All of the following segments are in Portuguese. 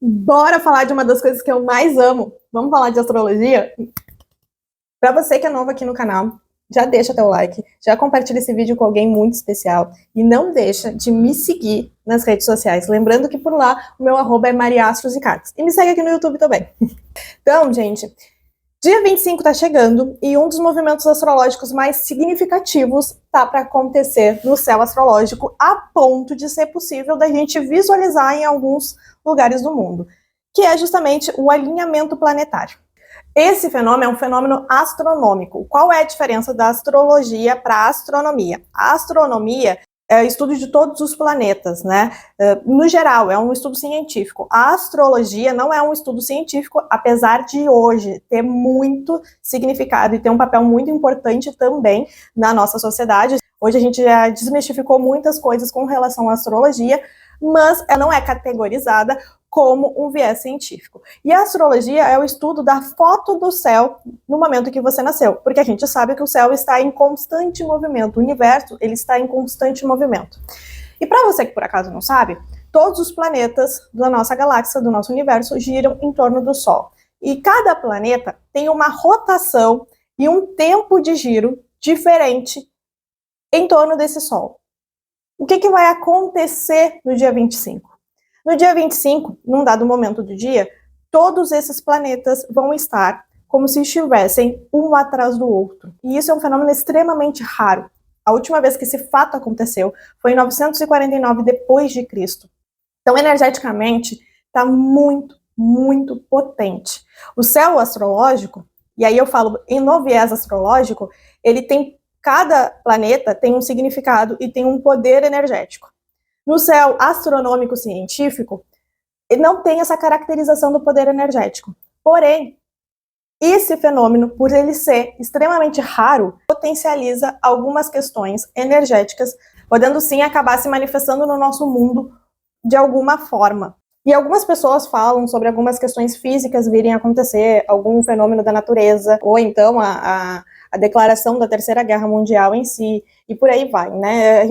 Bora falar de uma das coisas que eu mais amo. Vamos falar de astrologia? Para você que é novo aqui no canal, já deixa teu like, já compartilha esse vídeo com alguém muito especial e não deixa de me seguir nas redes sociais. Lembrando que por lá o meu arroba é Mariastros e Cartas. E me segue aqui no YouTube também. Então, gente, dia 25 tá chegando e um dos movimentos astrológicos mais significativos tá para acontecer no céu astrológico, a ponto de ser possível da gente visualizar em alguns lugares do mundo, que é justamente o alinhamento planetário. Esse fenômeno é um fenômeno astronômico. Qual é a diferença da astrologia para a astronomia? A astronomia é o estudo de todos os planetas, né? No geral, é um estudo científico. A astrologia não é um estudo científico, apesar de hoje ter muito significado e ter um papel muito importante também na nossa sociedade. Hoje a gente já desmistificou muitas coisas com relação à astrologia, mas ela não é categorizada como um viés científico. E a astrologia é o estudo da foto do céu no momento que você nasceu, porque a gente sabe que o céu está em constante movimento, o universo ele está em constante movimento. E para você que por acaso não sabe, todos os planetas da nossa galáxia, do nosso universo, giram em torno do Sol. E cada planeta tem uma rotação e um tempo de giro diferente em torno desse Sol. O que vai acontecer no dia 25? No dia 25, num dado momento do dia, todos esses planetas vão estar como se estivessem um atrás do outro. E isso é um fenômeno extremamente raro. A última vez que esse fato aconteceu foi em 949 depois de Cristo. Então, energeticamente, está muito, muito potente. O céu astrológico, e aí eu falo no viés astrológico, ele tem cada planeta tem um significado e tem um poder energético. No céu astronômico científico, não tem essa caracterização do poder energético. Porém, esse fenômeno, por ele ser extremamente raro, potencializa algumas questões energéticas, podendo sim acabar se manifestando no nosso mundo de alguma forma. E algumas pessoas falam sobre algumas questões físicas virem a acontecer, algum fenômeno da natureza, ou então a declaração da Terceira Guerra Mundial em si, e por aí vai, né?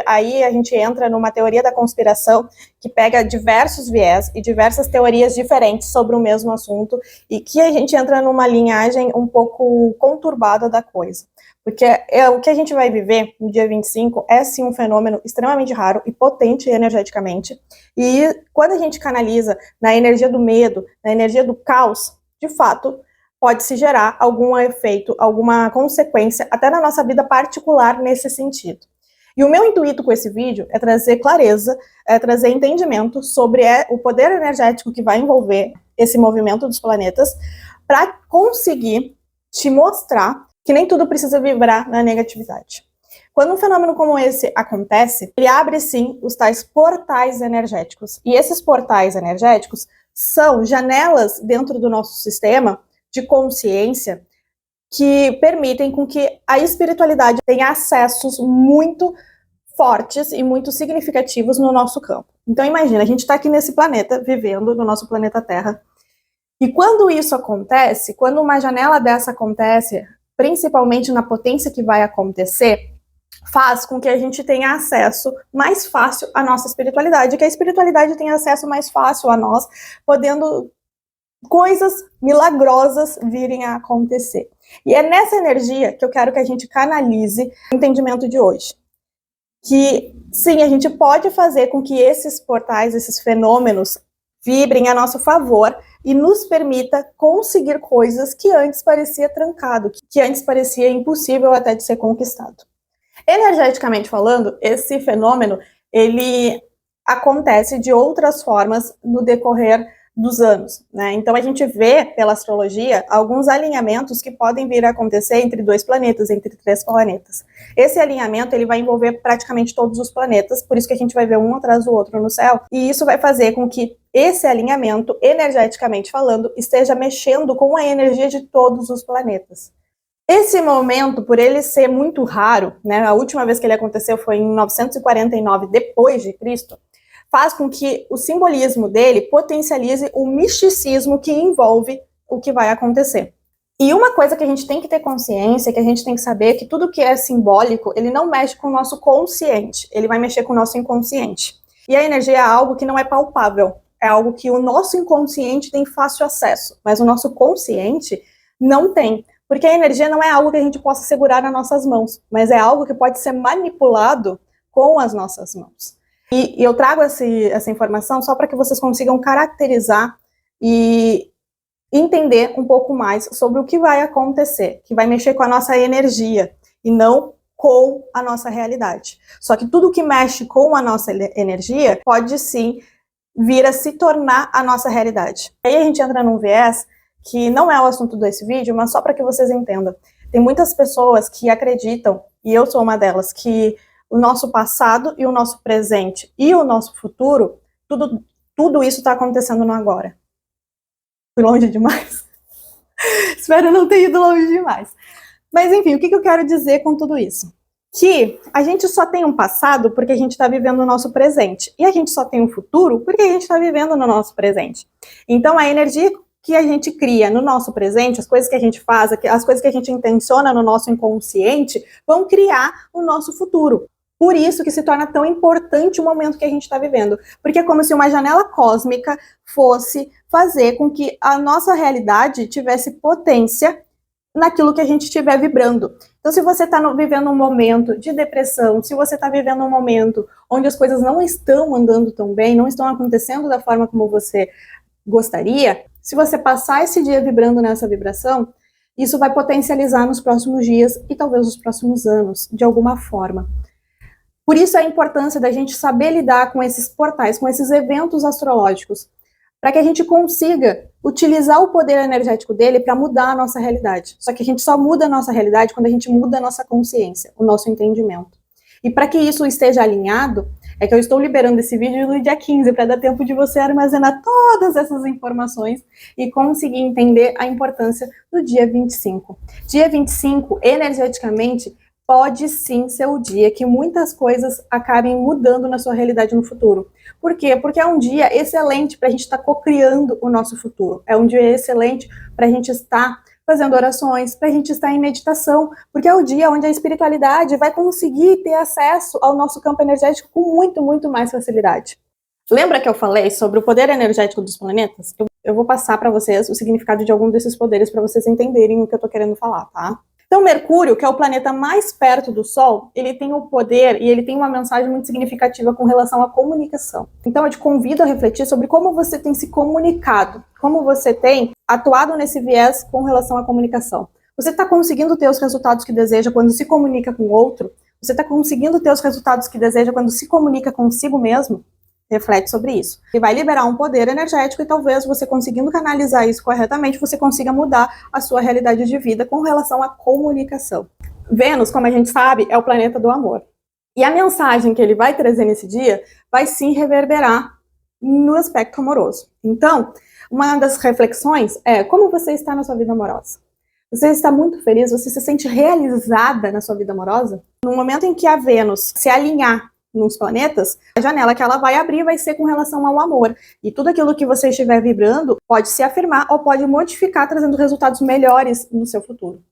Aí a gente entra numa teoria da conspiração que pega diversos viés e diversas teorias diferentes sobre o mesmo assunto, e que a gente entra numa linhagem um pouco conturbada da coisa. Porque o que a gente vai viver no dia 25 é sim um fenômeno extremamente raro e potente energeticamente, e quando a gente canaliza na energia do medo, na energia do caos, de fato, pode-se gerar algum efeito, alguma consequência, até na nossa vida particular nesse sentido. E o meu intuito com esse vídeo é trazer clareza, é trazer entendimento sobre o poder energético que vai envolver esse movimento dos planetas, para conseguir te mostrar que nem tudo precisa vibrar na negatividade. Quando um fenômeno como esse acontece, ele abre sim os tais portais energéticos. E esses portais energéticos são janelas dentro do nosso sistema de consciência que permitem com que a espiritualidade tenha acessos muito fortes e muito significativos no nosso campo. Então imagina, a gente está aqui nesse planeta, vivendo no nosso planeta Terra, e quando isso acontece, quando uma janela dessa acontece, principalmente na potência que vai acontecer, faz com que a gente tenha acesso mais fácil à nossa espiritualidade, que a espiritualidade tenha acesso mais fácil a nós, podendo coisas milagrosas virem a acontecer. E é nessa energia que eu quero que a gente canalize o entendimento de hoje. Que, sim, a gente pode fazer com que esses portais, esses fenômenos, vibrem a nosso favor e nos permita conseguir coisas que antes parecia trancado, que antes parecia impossível até de ser conquistado. Energeticamente falando, esse fenômeno, ele acontece de outras formas no decorrer dos anos, né? Então a gente vê pela astrologia alguns alinhamentos que podem vir a acontecer entre dois planetas, entre três planetas. Esse alinhamento ele vai envolver praticamente todos os planetas, por isso que a gente vai ver um atrás do outro no céu, e isso vai fazer com que esse alinhamento, energeticamente falando, esteja mexendo com a energia de todos os planetas. Esse momento, por ele ser muito raro, né, a última vez que ele aconteceu foi em 949 depois de Cristo, faz com que o simbolismo dele potencialize o misticismo que envolve o que vai acontecer. E uma coisa que a gente tem que ter consciência, que a gente tem que saber, é que tudo que é simbólico, ele não mexe com o nosso consciente, ele vai mexer com o nosso inconsciente. E a energia é algo que não é palpável, é algo que o nosso inconsciente tem fácil acesso, mas o nosso consciente não tem. Porque a energia não é algo que a gente possa segurar nas nossas mãos, mas é algo que pode ser manipulado com as nossas mãos. E eu trago essa informação só para que vocês consigam caracterizar e entender um pouco mais sobre o que vai acontecer, que vai mexer com a nossa energia e não com a nossa realidade. Só que tudo que mexe com a nossa energia pode sim vir a se tornar a nossa realidade. Aí a gente entra num viés que não é o assunto desse vídeo, mas só para que vocês entendam. Tem muitas pessoas que acreditam, e eu sou uma delas, que o nosso passado e o nosso presente e o nosso futuro, tudo isso está acontecendo no agora. Fui longe demais? Espero não ter ido longe demais. Mas enfim, o que eu quero dizer com tudo isso? Que a gente só tem um passado porque a gente está vivendo o nosso presente. E a gente só tem um futuro porque a gente está vivendo no nosso presente. Então a energia que a gente cria no nosso presente, as coisas que a gente faz, as coisas que a gente intenciona no nosso inconsciente, vão criar o nosso futuro. Por isso que se torna tão importante o momento que a gente está vivendo. Porque é como se uma janela cósmica fosse fazer com que a nossa realidade tivesse potência naquilo que a gente estiver vibrando. Então, se você está vivendo um momento de depressão, se você está vivendo um momento onde as coisas não estão andando tão bem, não estão acontecendo da forma como você gostaria, se você passar esse dia vibrando nessa vibração, isso vai potencializar nos próximos dias e talvez nos próximos anos, de alguma forma. Por isso a importância da gente saber lidar com esses portais, com esses eventos astrológicos, para que a gente consiga utilizar o poder energético dele para mudar a nossa realidade. Só que a gente só muda a nossa realidade quando a gente muda a nossa consciência, o nosso entendimento. E para que isso esteja alinhado, é que eu estou liberando esse vídeo no dia 15, para dar tempo de você armazenar todas essas informações e conseguir entender a importância do dia 25. Dia 25, energeticamente, pode sim ser o dia que muitas coisas acabem mudando na sua realidade no futuro. Por quê? Porque é um dia excelente para a gente estar co-criando o nosso futuro. É um dia excelente para a gente estar fazendo orações, para a gente estar em meditação, porque é o dia onde a espiritualidade vai conseguir ter acesso ao nosso campo energético com muito mais facilidade. Lembra que eu falei sobre o poder energético dos planetas? Eu vou passar para vocês o significado de algum desses poderes para vocês entenderem o que eu estou querendo falar, tá? Então, Mercúrio, que é o planeta mais perto do Sol, ele tem o poder e ele tem uma mensagem muito significativa com relação à comunicação. Então, eu te convido a refletir sobre como você tem se comunicado, como você tem atuado nesse viés com relação à comunicação. Você está conseguindo ter os resultados que deseja quando se comunica com o outro? Você está conseguindo ter os resultados que deseja quando se comunica consigo mesmo? Reflete sobre isso. E vai liberar um poder energético e talvez você conseguindo canalizar isso corretamente, você consiga mudar a sua realidade de vida com relação à comunicação. Vênus, como a gente sabe, é o planeta do amor. E a mensagem que ele vai trazer nesse dia vai sim reverberar no aspecto amoroso. Então, uma das reflexões é como você está na sua vida amorosa. Você está muito feliz? Você se sente realizada na sua vida amorosa? No momento em que a Vênus se alinhar nos planetas, a janela que ela vai abrir vai ser com relação ao amor. E tudo aquilo que você estiver vibrando pode se afirmar ou pode modificar, trazendo resultados melhores no seu futuro.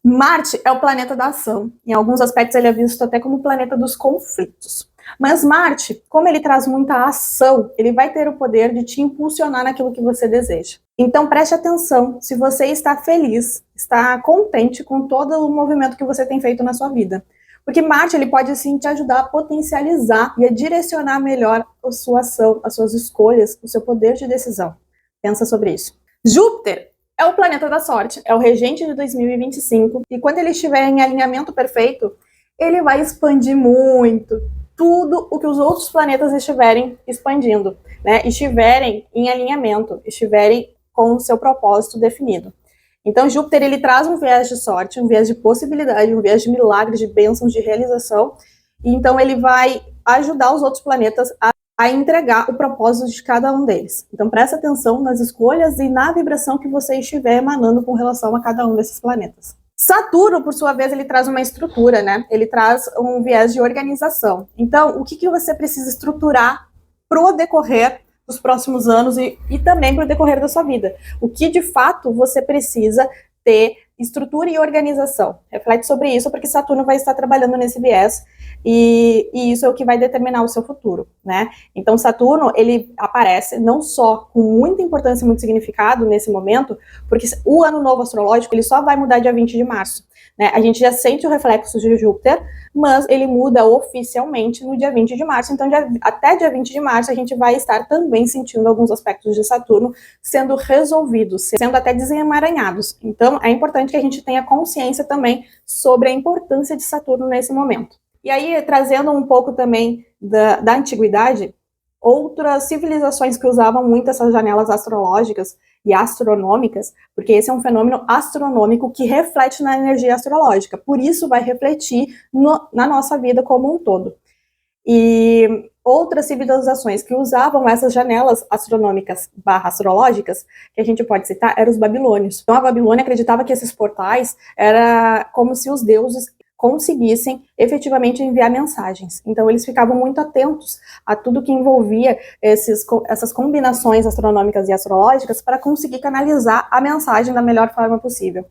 Marte é o planeta da ação. Em alguns aspectos ele é visto até como o planeta dos conflitos. Mas Marte, como ele traz muita ação, ele vai ter o poder de te impulsionar naquilo que você deseja. Então preste atenção se você está feliz, está contente com todo o movimento que você tem feito na sua vida. Porque Marte ele pode sim te ajudar a potencializar e a direcionar melhor a sua ação, as suas escolhas, o seu poder de decisão. Pensa sobre isso. Júpiter é o planeta da sorte, é o regente de 2025 e quando ele estiver em alinhamento perfeito, ele vai expandir muito tudo o que os outros planetas estiverem expandindo, né? Estiverem em alinhamento, estiverem com o seu propósito definido. Então, Júpiter, ele traz um viés de sorte, um viés de possibilidade, um viés de milagres, de bênçãos, de realização. E então, ele vai ajudar os outros planetas a entregar o propósito de cada um deles. Então, presta atenção nas escolhas e na vibração que você estiver emanando com relação a cada um desses planetas. Saturno, por sua vez, ele traz uma estrutura, né? Ele traz um viés de organização. Então, o que você precisa estruturar pro decorrer dos próximos anos e também para o decorrer da sua vida. O que de fato você precisa ter estrutura e organização. Reflete sobre isso, porque Saturno vai estar trabalhando nesse viés, e isso é o que vai determinar o seu futuro, né? Então, Saturno, ele aparece não só com muita importância e muito significado nesse momento, porque o ano novo astrológico, ele só vai mudar dia 20 de março, né? A gente já sente o reflexo de Júpiter, mas ele muda oficialmente no dia 20 de março, então até dia 20 de março a gente vai estar também sentindo alguns aspectos de Saturno sendo resolvidos, sendo até desemaranhados. Então, é importante que a gente tenha consciência também sobre a importância de Saturno nesse momento. E aí, trazendo um pouco também da antiguidade, outras civilizações que usavam muito essas janelas astrológicas e astronômicas, porque esse é um fenômeno astronômico que reflete na energia astrológica, por isso vai refletir na nossa vida como um todo. E outras civilizações que usavam essas janelas astronômicas / astrológicas, que a gente pode citar, eram os babilônios. Então a Babilônia acreditava que esses portais era como se os deuses conseguissem efetivamente enviar mensagens. Então eles ficavam muito atentos a tudo que envolvia essas combinações astronômicas e astrológicas para conseguir canalizar a mensagem da melhor forma possível.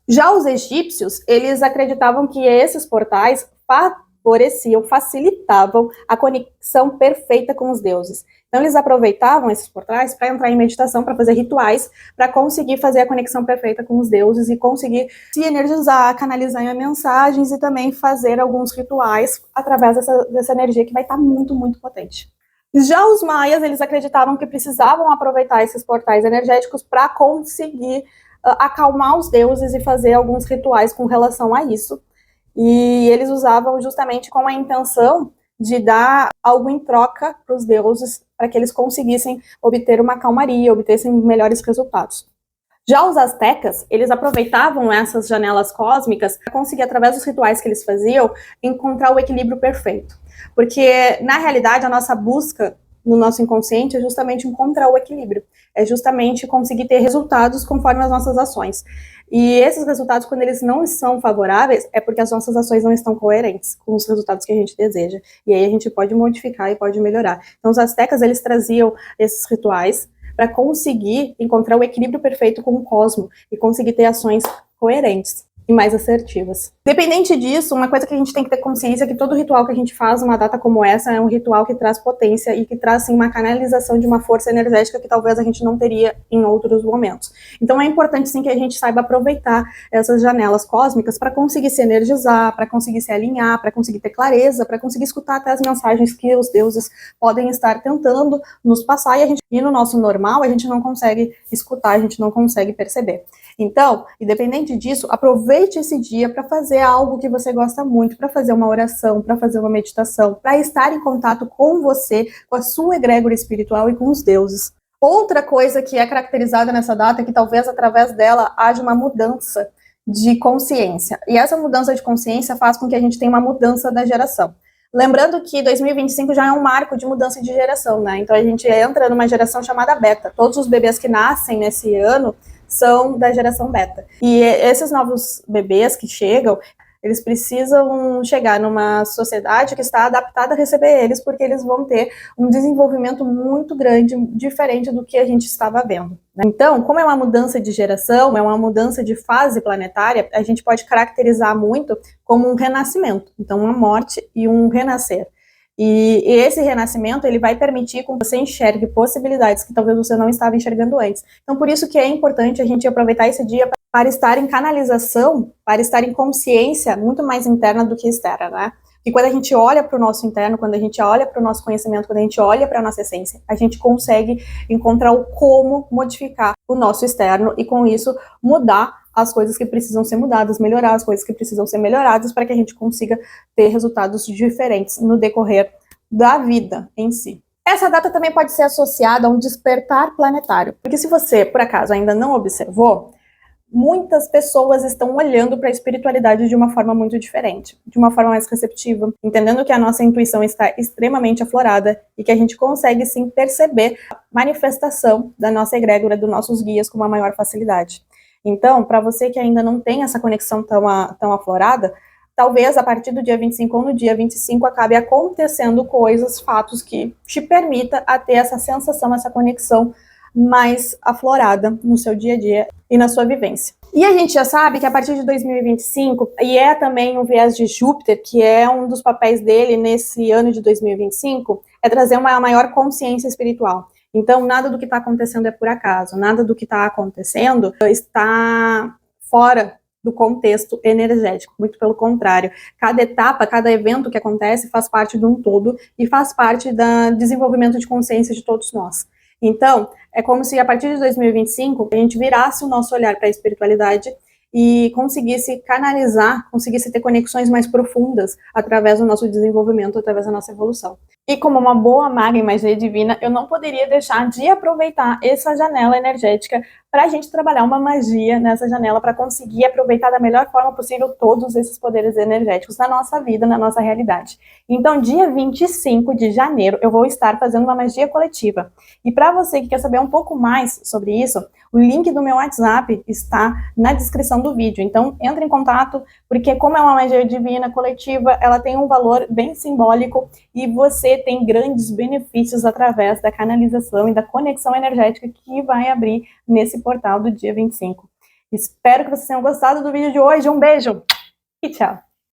Já os egípcios, eles acreditavam que esses portais favoreciam, facilitavam a conexão perfeita com os deuses. Então eles aproveitavam esses portais para entrar em meditação, para fazer rituais, para conseguir fazer a conexão perfeita com os deuses e conseguir se energizar, canalizar em mensagens e também fazer alguns rituais através dessa energia que vai estar muito, muito potente. Já os maias, eles acreditavam que precisavam aproveitar esses portais energéticos para conseguir acalmar os deuses e fazer alguns rituais com relação a isso. E eles usavam justamente com a intenção de dar algo em troca para os deuses, para que eles conseguissem obter uma calmaria, obtessem melhores resultados. Já os astecas, eles aproveitavam essas janelas cósmicas para conseguir, através dos rituais que eles faziam, encontrar o equilíbrio perfeito. Porque, na realidade, a nossa busca no nosso inconsciente é justamente encontrar o equilíbrio, é justamente conseguir ter resultados conforme as nossas ações. E esses resultados, quando eles não são favoráveis, é porque as nossas ações não estão coerentes com os resultados que a gente deseja. E aí a gente pode modificar e pode melhorar. Então os astecas, eles traziam esses rituais para conseguir encontrar o equilíbrio perfeito com o cosmos e conseguir ter ações coerentes e mais assertivas. Dependente disso, uma coisa que a gente tem que ter consciência é que todo ritual que a gente faz numa data como essa é um ritual que traz potência e que traz, assim, uma canalização de uma força energética que talvez a gente não teria em outros momentos. Então é importante, sim, que a gente saiba aproveitar essas janelas cósmicas para conseguir se energizar, para conseguir se alinhar, para conseguir ter clareza, para conseguir escutar até as mensagens que os deuses podem estar tentando nos passar, e no nosso normal a gente não consegue escutar, a gente não consegue perceber. Então, independente disso, aproveite esse dia para fazer algo que você gosta muito, para fazer uma oração, para fazer uma meditação, para estar em contato com você, com a sua egrégora espiritual e com os deuses. Outra coisa que é caracterizada nessa data é que talvez através dela haja uma mudança de consciência. E essa mudança de consciência faz com que a gente tenha uma mudança da geração. Lembrando que 2025 já é um marco de mudança de geração, né? Então a gente entra numa geração chamada beta. Todos os bebês que nascem nesse ano são da geração beta. E esses novos bebês que chegam, eles precisam chegar numa sociedade que está adaptada a receber eles, porque eles vão ter um desenvolvimento muito grande, diferente do que a gente estava vendo, né? Então, como é uma mudança de geração, é uma mudança de fase planetária, a gente pode caracterizar muito como um renascimento. Então, uma morte e um renascer. E esse renascimento, ele vai permitir que você enxergue possibilidades que talvez você não estava enxergando antes. Então, por isso que é importante a gente aproveitar esse dia para estar em canalização, para estar em consciência muito mais interna do que externa, né? E quando a gente olha para o nosso interno, quando a gente olha para o nosso conhecimento, quando a gente olha para a nossa essência, a gente consegue encontrar o como modificar o nosso externo e, com isso, mudar as coisas que precisam ser mudadas, melhorar as coisas que precisam ser melhoradas para que a gente consiga ter resultados diferentes no decorrer da vida em si. Essa data também pode ser associada a um despertar planetário, porque se você, por acaso, ainda não observou, muitas pessoas estão olhando para a espiritualidade de uma forma muito diferente, de uma forma mais receptiva, entendendo que a nossa intuição está extremamente aflorada e que a gente consegue, sim, perceber a manifestação da nossa egrégora, dos nossos guias com uma maior facilidade. Então, para você que ainda não tem essa conexão tão aflorada, talvez a partir do dia 25 ou no dia 25 acabe acontecendo coisas, fatos que te permita a ter essa sensação, essa conexão mais aflorada no seu dia a dia e na sua vivência. E a gente já sabe que a partir de 2025, e é também um viés de Júpiter, que é um dos papéis dele nesse ano de 2025, é trazer uma maior consciência espiritual. Então, nada do que está acontecendo é por acaso, nada do que está acontecendo está fora do contexto energético, muito pelo contrário. Cada etapa, cada evento que acontece faz parte de um todo e faz parte do desenvolvimento de consciência de todos nós. Então, é como se a partir de 2025 a gente virasse o nosso olhar para a espiritualidade e conseguisse canalizar, conseguisse ter conexões mais profundas através do nosso desenvolvimento, através da nossa evolução. E como uma boa maga em magia divina, eu não poderia deixar de aproveitar essa janela energética para a gente trabalhar uma magia nessa janela para conseguir aproveitar da melhor forma possível todos esses poderes energéticos na nossa vida, na nossa realidade. Então, dia 25 de janeiro, eu vou estar fazendo uma magia coletiva. E para você que quer saber um pouco mais sobre isso, o link do meu WhatsApp está na descrição do vídeo. Então, entre em contato, porque como é uma magia divina coletiva, ela tem um valor bem simbólico e você tem grandes benefícios através da canalização e da conexão energética que vai abrir nesse portal do dia 25. Espero que vocês tenham gostado do vídeo de hoje. Um beijo e tchau!